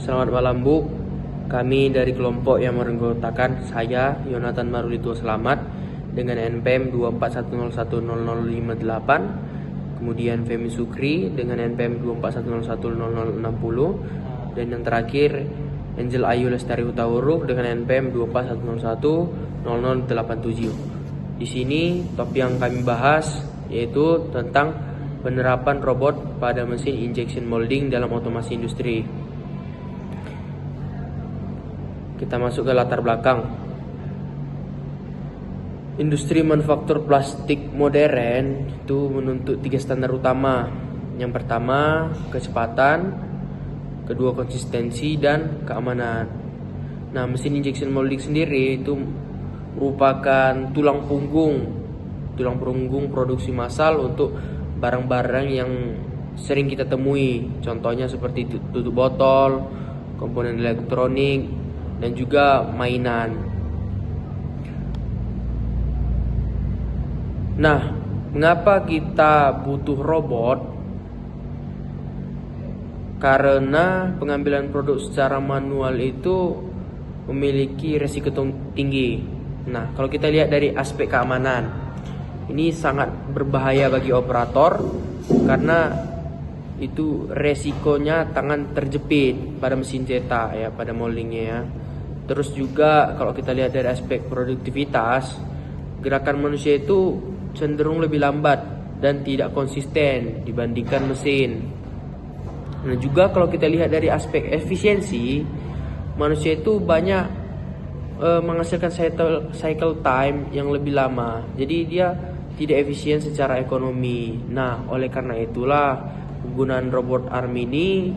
Selamat malam Bu. Kami dari kelompok yang menganggotakan saya Yonatan Marulito Selamat dengan NPM 2410100058, kemudian Femi Sukri dengan NPM 24101060, dan yang terakhir Angel Ayu Lestari Hutawuruk dengan NPM 24101087. Di sini topik yang kami bahas yaitu tentang penerapan robot pada mesin injection molding dalam otomasi industri. Kita masuk ke latar belakang. Industri manufaktur plastik modern itu menuntut 3 standar utama. Yang pertama, kecepatan, kedua konsistensi, dan keamanan. Nah, mesin injection molding sendiri itu merupakan tulang punggung produksi massal untuk barang-barang yang sering kita temui. Contohnya seperti tutup botol, komponen elektronik, dan juga mainan. Nah, mengapa kita butuh robot? Karena pengambilan produk secara manual itu memiliki resiko tinggi. Nah, kalau kita lihat dari aspek keamanan, ini sangat berbahaya bagi operator karena itu resikonya tangan terjepit pada mesin cetak ya, pada moldingnya ya. Terus juga kalau kita lihat dari aspek produktivitas, gerakan manusia itu cenderung lebih lambat dan tidak konsisten dibandingkan mesin. Nah, juga kalau kita lihat dari aspek efisiensi, manusia itu banyak menghasilkan cycle time yang lebih lama. Jadi dia tidak efisien secara ekonomi. Nah, oleh karena itulah penggunaan robot arm ini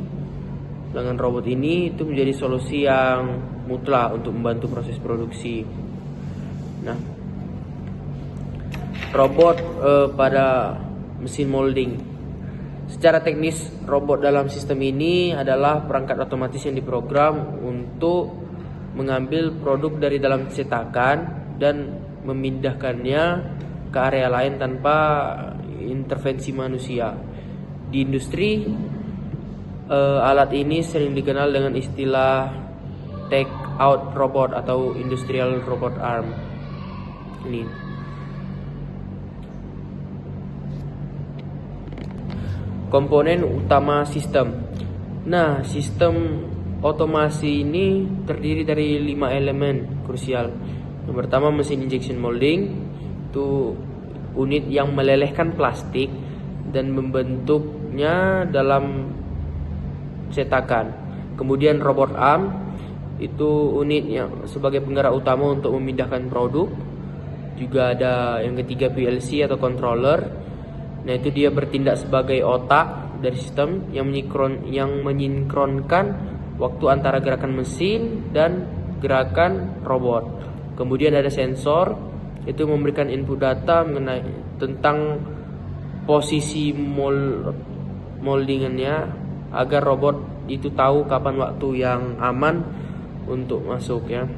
dengan robot ini itu menjadi solusi yang mutlak untuk membantu proses produksi. Nah, robot pada mesin molding. Secara teknis, robot dalam sistem ini adalah perangkat otomatis yang diprogram untuk mengambil produk dari dalam cetakan dan memindahkannya ke area lain tanpa intervensi manusia. Di industri, alat ini sering dikenal dengan istilah take out robot atau industrial robot arm. Ini komponen utama sistem. Nah, sistem otomasi ini terdiri dari 5 elemen krusial. Yang pertama, mesin injection molding, itu unit yang melelehkan plastik dan membentuknya dalam cetakan. Kemudian robot arm, itu unit yang sebagai penggerak utama untuk memindahkan produk. Juga ada yang ketiga, PLC atau controller. Nah, itu dia bertindak sebagai otak dari sistem yang menyinkronkan waktu antara gerakan mesin dan gerakan robot. Kemudian ada sensor, itu memberikan input data mengenai tentang posisi moldingannya agar robot itu tahu kapan waktu yang aman untuk masuk ya.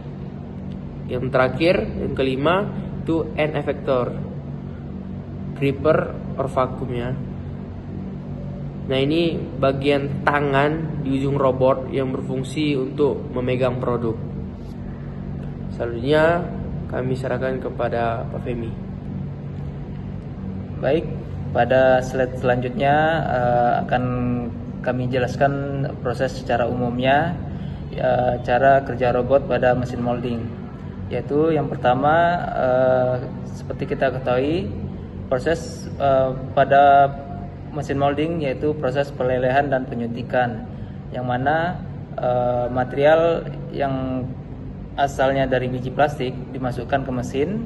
Yang terakhir, yang kelima, itu end effector, gripper or vacuum ya. Nah, ini bagian tangan di ujung robot yang berfungsi untuk memegang produk. Selanjutnya kami serahkan kepada Pak Femi. Baik, pada slide selanjutnya akan kami jelaskan proses secara umumnya cara kerja robot pada mesin molding. Yaitu yang pertama, seperti kita ketahui, proses pada mesin molding yaitu proses pelelehan dan penyuntikan, yang mana material yang asalnya dari biji plastik dimasukkan ke mesin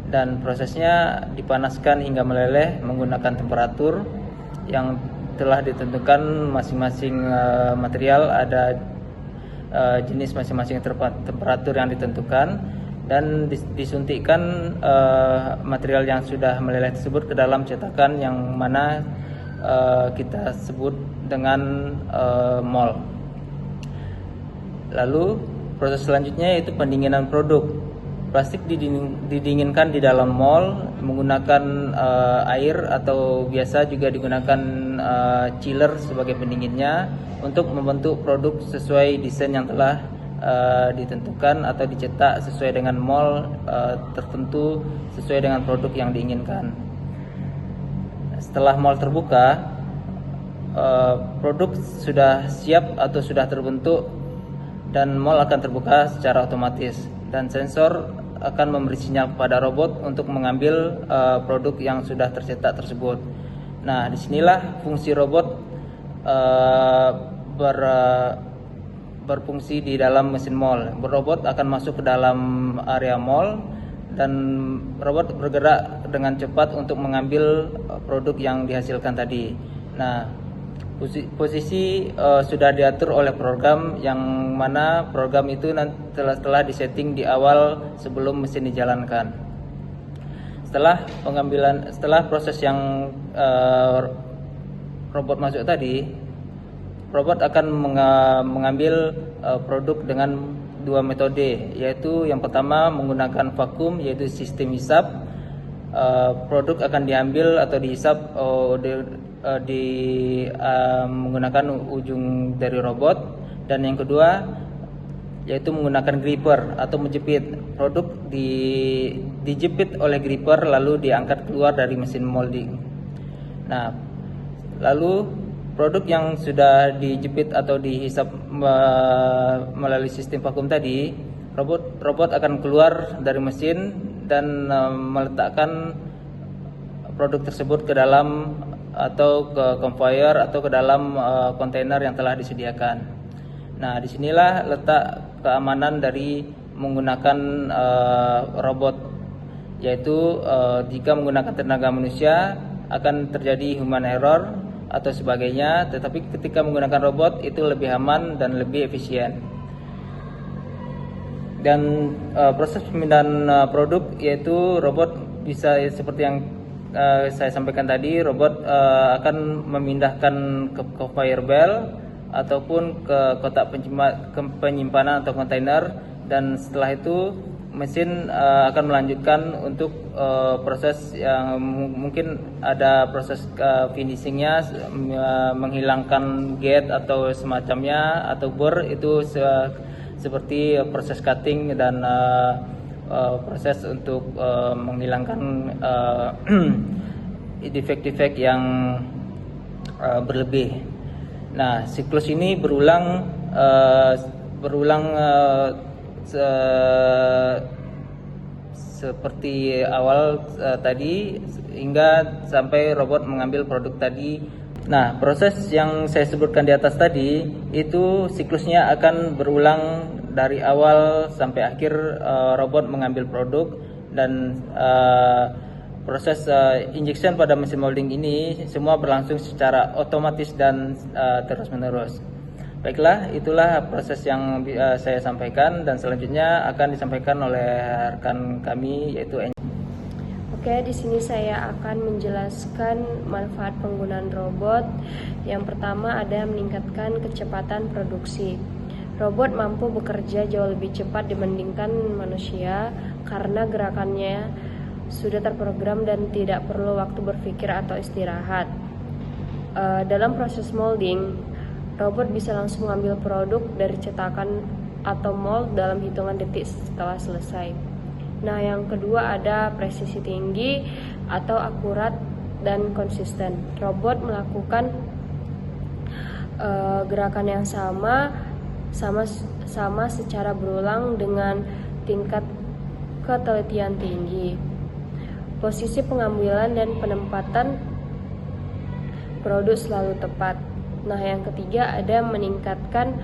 dan prosesnya dipanaskan hingga meleleh menggunakan temperatur yang telah ditentukan masing-masing material. Ada jenis masing-masing temperatur yang ditentukan dan disuntikkan material yang sudah meleleh tersebut ke dalam cetakan yang mana kita sebut dengan mold. Lalu proses selanjutnya yaitu pendinginan produk. Plastik didinginkan di dalam mall menggunakan air atau biasa juga digunakan chiller sebagai pendinginnya untuk membentuk produk sesuai desain yang telah ditentukan atau dicetak sesuai dengan mall tertentu sesuai dengan produk yang diinginkan. Setelah mall terbuka, produk sudah siap atau sudah terbentuk dan mall akan terbuka secara otomatis dan sensor akan memberi sinyal kepada robot untuk mengambil produk yang sudah tercetak tersebut. Nah, disinilah fungsi robot berfungsi di dalam mesin mall. Robot akan masuk ke dalam area mall dan robot bergerak dengan cepat untuk mengambil produk yang dihasilkan tadi. Nah, posisi sudah diatur oleh program yang mana program itu telah disetting di awal sebelum mesin dijalankan. Setelah proses yang robot masuk tadi, robot akan mengambil produk dengan dua metode, yaitu yang pertama menggunakan vakum, yaitu sistem hisap. Produk akan diambil atau dihisap menggunakan ujung dari robot, dan yang kedua yaitu menggunakan gripper atau menjepit. Produk dijepit oleh gripper lalu diangkat keluar dari mesin molding. Nah, lalu produk yang sudah dijepit atau dihisap melalui sistem vakum tadi, robot akan keluar dari mesin dan meletakkan produk tersebut ke dalam atau ke conveyor atau ke dalam kontainer yang telah disediakan. Nah, disinilah letak keamanan dari menggunakan robot, yaitu jika menggunakan tenaga manusia akan terjadi human error atau sebagainya, tetapi ketika menggunakan robot itu lebih aman dan lebih efisien. Dan proses pemindahan produk, yaitu robot bisa seperti yang saya sampaikan tadi, robot akan memindahkan ke conveyor belt ataupun ke kotak penyimpanan atau kontainer, dan setelah itu mesin akan melanjutkan untuk proses yang mungkin ada proses finishingnya, menghilangkan gate atau semacamnya atau bor, itu seperti proses cutting dan proses untuk menghilangkan defek-defek yang berlebih. Nah, siklus ini berulang seperti awal tadi hingga sampai robot mengambil produk tadi. Nah, proses yang saya sebutkan di atas tadi itu siklusnya akan berulang dari awal sampai akhir robot mengambil produk, dan proses injection pada mesin molding ini semua berlangsung secara otomatis dan terus-menerus. Baiklah, itulah proses yang saya sampaikan, dan selanjutnya akan disampaikan oleh rekan kami yaitu Oke, di sini saya akan menjelaskan manfaat penggunaan robot. Yang pertama ada meningkatkan kecepatan produksi. Robot mampu bekerja jauh lebih cepat dibandingkan manusia karena gerakannya sudah terprogram dan tidak perlu waktu berpikir atau istirahat. Dalam proses molding, robot bisa langsung mengambil produk dari cetakan atau mold dalam hitungan detik setelah selesai. Nah, yang kedua ada presisi tinggi atau akurat dan konsisten. Robot melakukan gerakan yang sama secara berulang dengan tingkat ketelitian tinggi. Posisi pengambilan dan penempatan produk selalu tepat. Nah, yang ketiga ada meningkatkan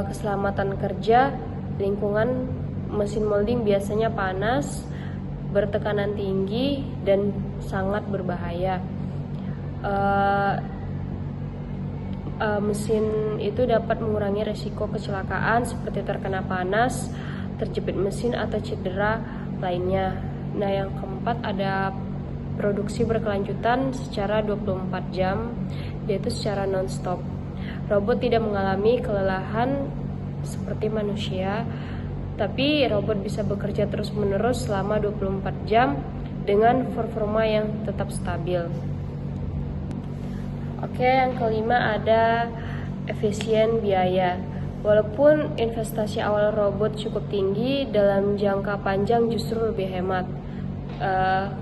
keselamatan kerja. Lingkungan mesin molding biasanya panas, bertekanan tinggi, dan sangat berbahaya. Mesin itu dapat mengurangi risiko kecelakaan seperti terkena panas, terjepit mesin, atau cedera lainnya. Nah, yang keempat ada produksi berkelanjutan secara 24 jam, yaitu secara non-stop. Robot tidak mengalami kelelahan seperti manusia. tapi robot bisa bekerja terus-menerus selama 24 jam dengan performa yang tetap stabil. Oke, yang kelima ada efisien biaya. Walaupun investasi awal robot cukup tinggi, dalam jangka panjang justru lebih hemat.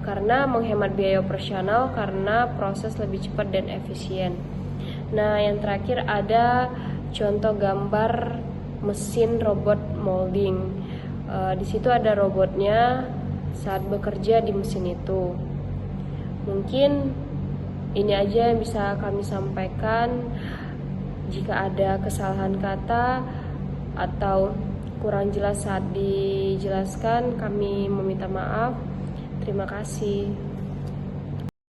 Karena menghemat biaya operasional karena proses lebih cepat dan efisien. Nah, yang terakhir ada contoh gambar mesin robot molding. Di situ ada robotnya saat bekerja di mesin itu. Mungkin ini aja yang bisa kami sampaikan. Jika ada kesalahan kata atau kurang jelas saat dijelaskan, kami meminta maaf. Terima kasih.